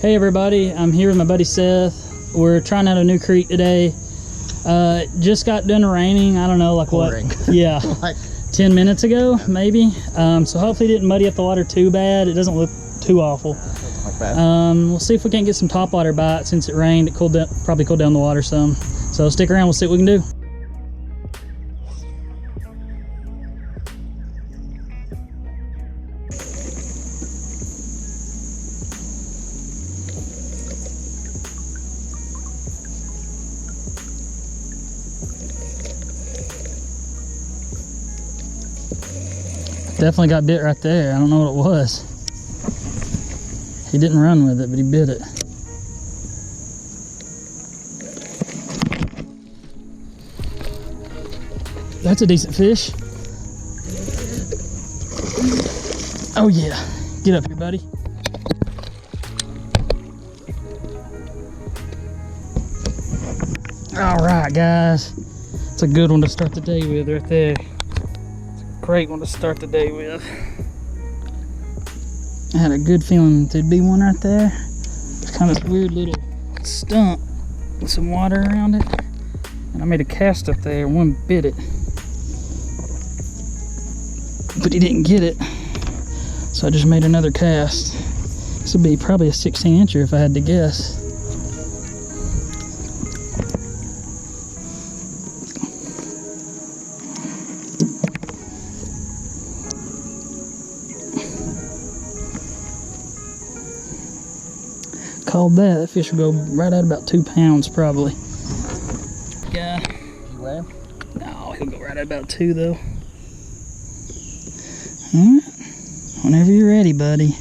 Hey everybody, I'm here with my buddy Seth. We're trying out a new creek today. Just got done raining. I don't know, like pouring. What? Yeah, Like 10 minutes ago, maybe. So hopefully it didn't muddy up the water too bad. It doesn't look too awful. like that. We'll see if we can't get some topwater bite since it rained. It cooled down, probably cooled down the water some. So stick around, we'll see what we can do. Definitely got bit right there. I don't know what it was. He didn't run with it, but he bit it. That's a decent fish. Oh yeah. Get up here, buddy. All right, guys. It's a good one to start the day with right there. Great one to start the day with. I had a good feeling there'd be one right there. It's kind of this weird little stump with some water around it. And I made a cast up there and one bit it. But he didn't get it. So I just made another cast. This would be probably a 16-incher if I had to guess. Called that. That fish will go right at about 2 pounds probably. Yeah. You weigh him? No, he'll go right at about 2 though. Alright. Whenever you're ready, buddy.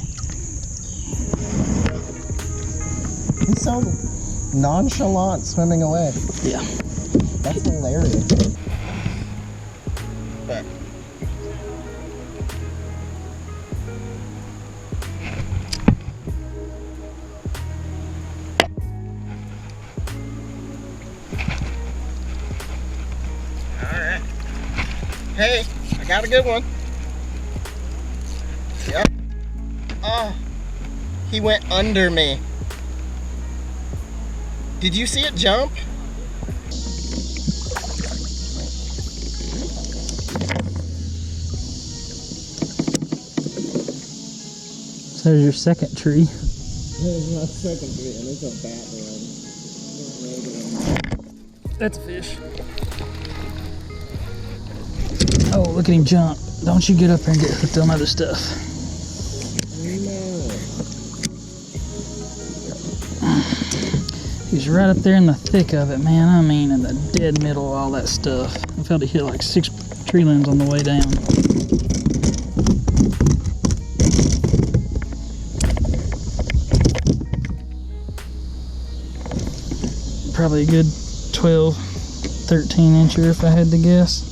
He's so nonchalant swimming away. Yeah. That's hilarious. But alright. Hey, I got a good one. Yep. Oh, he went under me. Did you see it jump? So there's your second tree. There's my second tree, and it's a bad one. That's a fish. Oh, look at him jump. Don't you get up there and get hooked on other stuff. He's right up there in the thick of it, man. I mean, in the dead middle of all that stuff. I felt he hit like 6 tree limbs on the way down. Probably a good 12, 13-incher if I had to guess.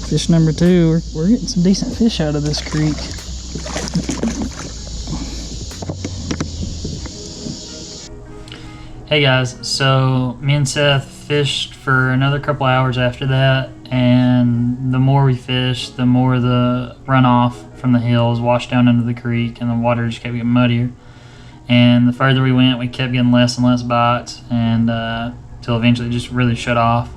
Fish number 2. We're getting some decent fish out of this creek. Hey guys, so me and Seth fished for another couple hours after that, and the more we fished, the more the runoff from the hills washed down into the creek, and the water just kept getting muddier. And the further we went, we kept getting less and less bites, and till eventually it just really shut off.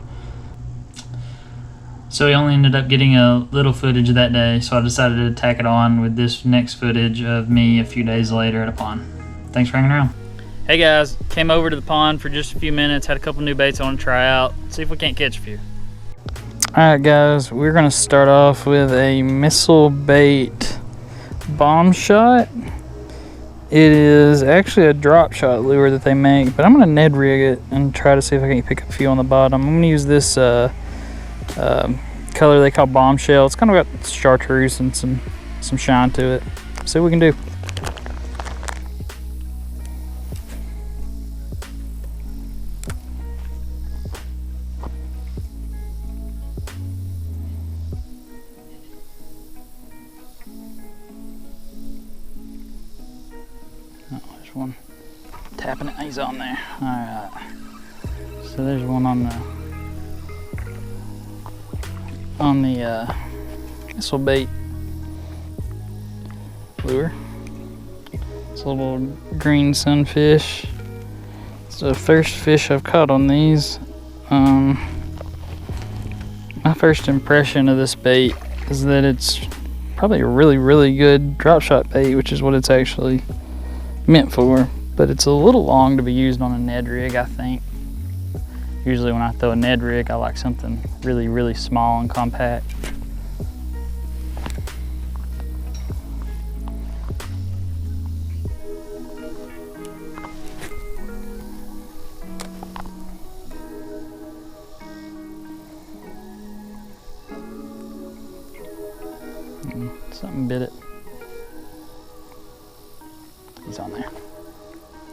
So we only ended up getting a little footage of that day, so I decided to tack it on with this next footage of me a few days later at a pond. Thanks for hanging around. Hey guys, came over to the pond for just a few minutes, had a couple new baits I want to try out, see if we can't catch a few. Alright guys, we're going to start off with a missile bait bomb shot. It is actually a drop shot lure that they make, but I'm going to Ned rig it and try to see if I can pick up a few on the bottom. I'm going to use this color they call bombshell. It's kind of got chartreuse and some shine to it. See what we can do. Oh, there's one tapping it. He's on there. All right. So there's one on the missile bait lure. So little green sunfish. It's the first fish I've caught on these. My first impression of this bait is that it's probably a really, really good drop shot bait, which is what it's actually meant for. But it's a little long to be used on a Ned rig, I think. Usually when I throw a Ned rig, I like something really, really small and compact. Something bit it. He's on there.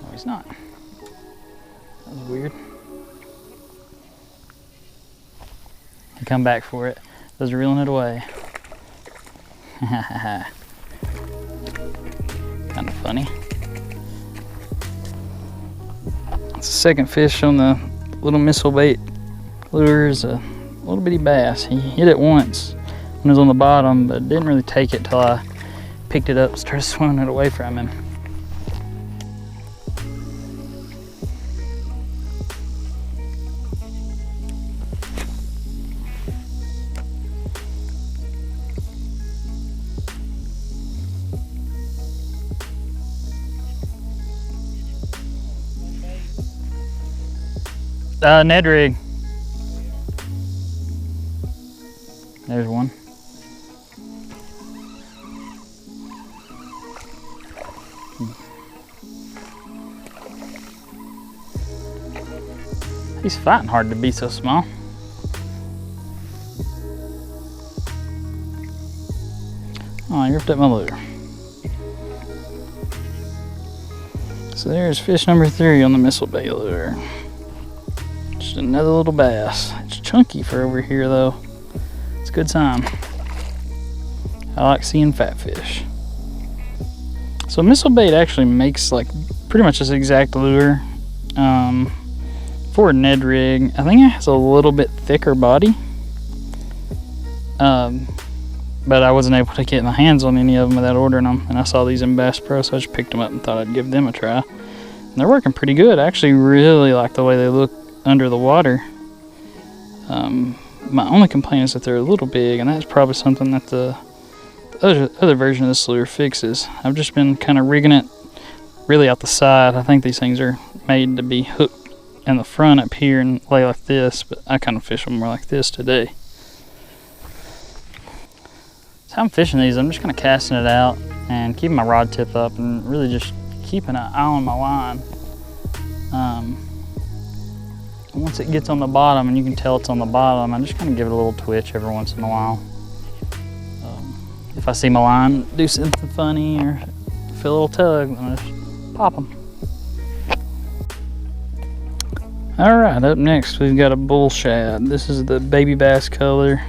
No, he's not. That was weird. He come back for it. I was reeling it away. Kind of funny. It's the second fish on the little missile bait lure. Is a little bitty bass. He hit it once when it was on the bottom, but didn't really take it till I picked it up and started swimming it away from him. Ned rig. There's one. He's fighting hard to be so small. Oh, I ripped up my lure. So there's fish number 3 on the missile bait lure. Just another little bass. It's chunky for over here though. It's a good sign. I like seeing fat fish. So missile bait actually makes like pretty much this exact lure for a Ned rig. I think it has a little bit thicker body. But I wasn't able to get my hands on any of them without ordering them. And I saw these in Bass Pro, so I just picked them up and thought I'd give them a try. And they're working pretty good. I actually really like the way they look under the water. My only complaint is that they're a little big, and that's probably something that the other version of this lure fixes. I've just been kind of rigging it really out the side. I think these things are made to be hooked in the front up here and lay like this, but I kind of fish them more like this today. So I'm fishing these, I'm just kind of casting it out and keeping my rod tip up and really just keeping an eye on my line. Once it gets on the bottom, and you can tell it's on the bottom, I just kind of give it a little twitch every once in a while. If I see my line do something funny or feel a little tug, then I just pop them. All right, up next we've got a bull shad. This is the baby bass color.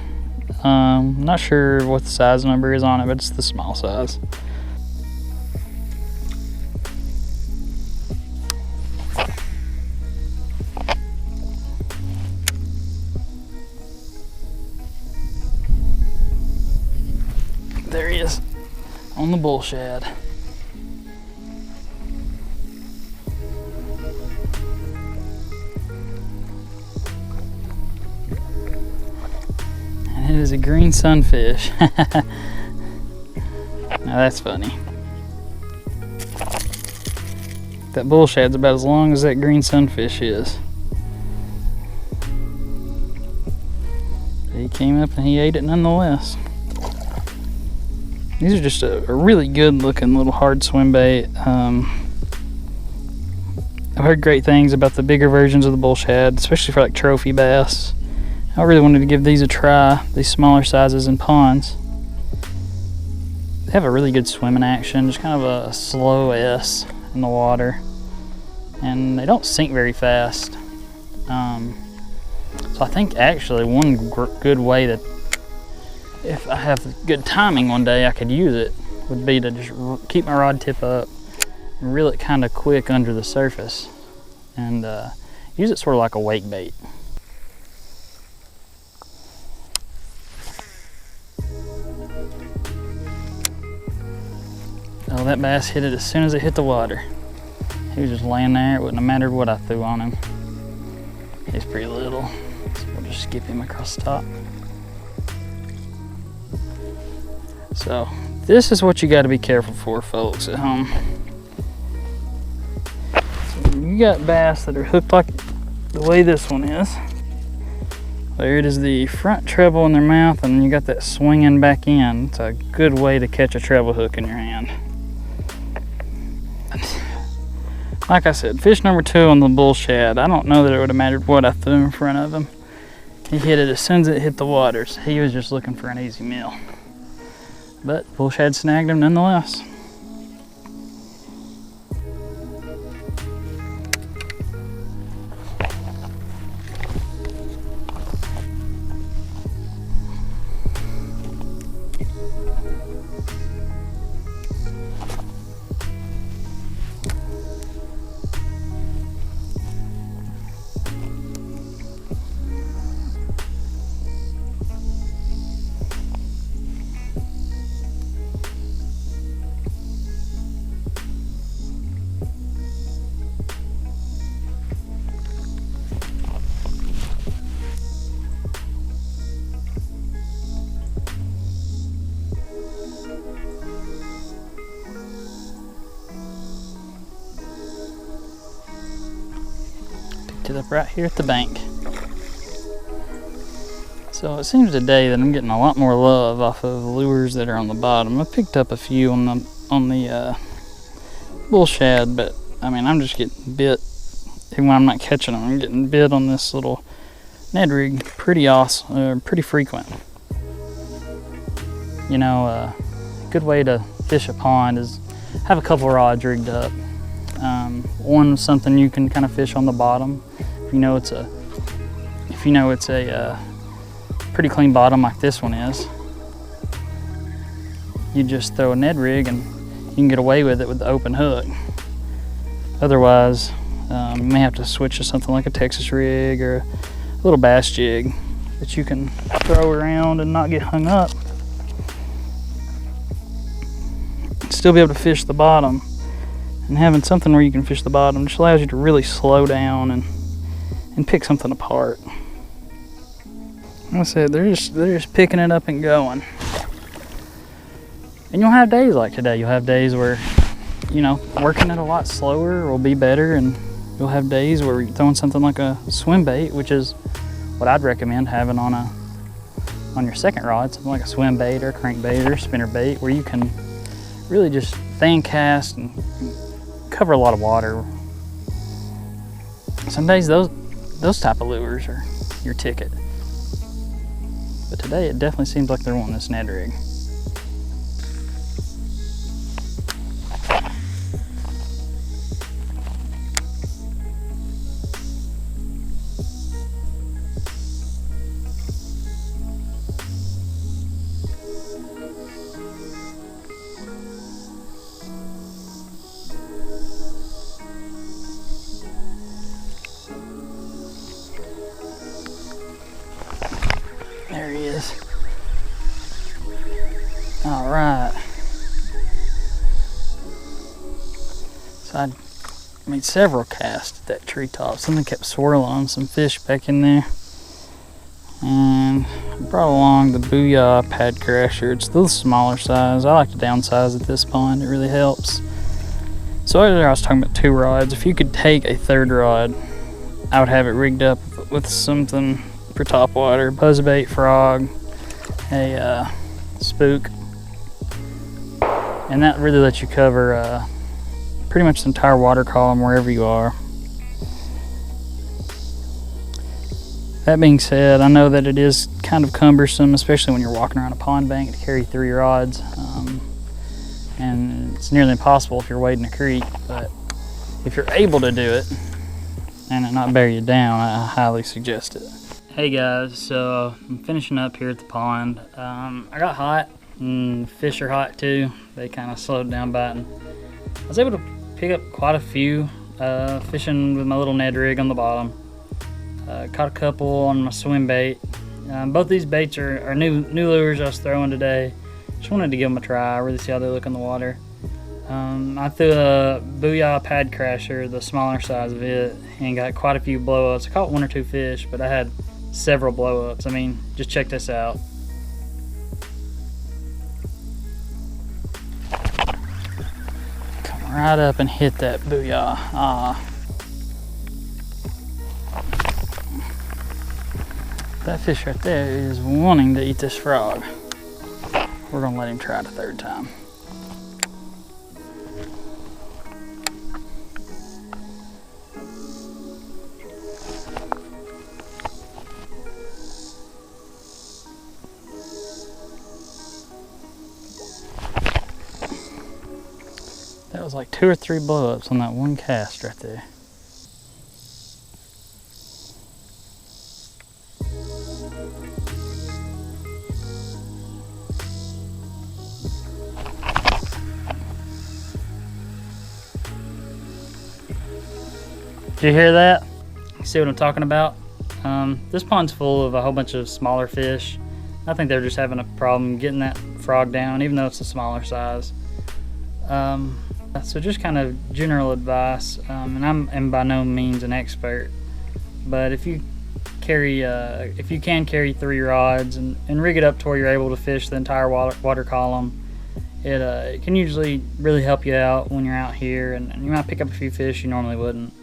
Not sure what the size number is on it, but it's the small size. There he is on the bull shad. And it is a green sunfish. Now that's funny. That bull shad's about as long as that green sunfish is. He came up and he ate it nonetheless. These are just a really good looking little hard swim bait. I've heard great things about the bigger versions of the bull shad, especially for like trophy bass. I really wanted to give these a try, these smaller sizes in ponds. They have a really good swimming action, just kind of a slow S in the water. And they don't sink very fast. So I think actually one good way that if I have good timing one day I could use it would be to just keep my rod tip up and reel it kind of quick under the surface and use it sort of like a wake bait. A Well, that bass hit it as soon as it hit the water. He was just laying there. It wouldn't have mattered what I threw on him. He's pretty little, so we'll just skip him across the top. So this is what you got to be careful for, folks, at home. So you got bass that are hooked like the way this one is. There it is, the front treble in their mouth, and you got that swinging back in. It's a good way to catch a treble hook in your hand. Like I said, fish number 2 on the bull shad. I don't know that it would have mattered what I threw in front of him. He hit it as soon as it hit the waters. He was just looking for an easy meal. But bull shad snagged him nonetheless. It up right here at the bank. So it seems today that I'm getting a lot more love off of lures that are on the bottom. I picked up a few on the bull shad, but I mean, I'm just getting bit. Even when I'm not catching them, I'm getting bit on this little Ned rig pretty awesome, pretty frequent. You know, a good way to fish a pond is have a couple rods rigged up. One, something you can kind of fish on the bottom. If you know it's a pretty clean bottom like this one is, you just throw a Ned rig and you can get away with it with the open hook. Otherwise, you may have to switch to something like a Texas rig or a little bass jig that you can throw around and not get hung up. Still be able to fish the bottom. And having something where you can fish the bottom just allows you to really slow down and pick something apart. Like I said, they're just picking it up and going. And you'll have days like today. You'll have days where, you know, working it a lot slower will be better, and you'll have days where you're throwing something like a swim bait, which is what I'd recommend having on your second rod, something like a swim bait or a crankbait or spinner bait, where you can really just fan cast and cover a lot of water. Some days those type of lures are your ticket. But today it definitely seems like they're wanting this Ned rig. There he is. All right. So I made several casts at that treetop. Something kept swirling on some fish back in there. And I brought along the Booyah Pad Crasher. It's a little smaller size. I like to downsize at this pond. It really helps. So earlier I was talking about 2 rods. If you could take a 3rd rod, I would have it rigged up with something for topwater, buzzbait, frog, a spook, and that really lets you cover pretty much the entire water column wherever you are. That being said, I know that it is kind of cumbersome, especially when you're walking around a pond bank, to carry 3 rods, and it's nearly impossible if you're wading a creek. But if you're able to do it and it not bear you down, I highly suggest it. Hey guys, so I'm finishing up here at the pond. I got hot, and fish are hot too. They kind of slowed down biting. I was able to pick up quite a few fishing with my little Ned rig on the bottom. Caught a couple on my swim bait. Both these baits are new lures I was throwing today. Just wanted to give them a try, really see how they look in the water. I threw a Booyah Pad Crasher, the smaller size of it, and got quite a few blow-ups. I caught 1 or 2 fish, but I had several blow-ups. I mean, just check this out. Come right up and hit that Booyah. That fish right there is wanting to eat this frog. We're gonna let him try it a 3rd time. That was like 2 or 3 blow-ups on that one cast right there. Did you hear that? See what I'm talking about? This pond's full of a whole bunch of smaller fish. I think they're just having a problem getting that frog down, even though it's a smaller size. So just kind of general advice, and I'm by no means an expert, but if you can carry 3 rods and rig it up to where you're able to fish the entire water column, it can usually really help you out when you're out here, and you might pick up a few fish you normally wouldn't.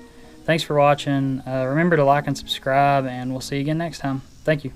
Thanks for watching. Remember to like and subscribe, and we'll see you again next time. Thank you.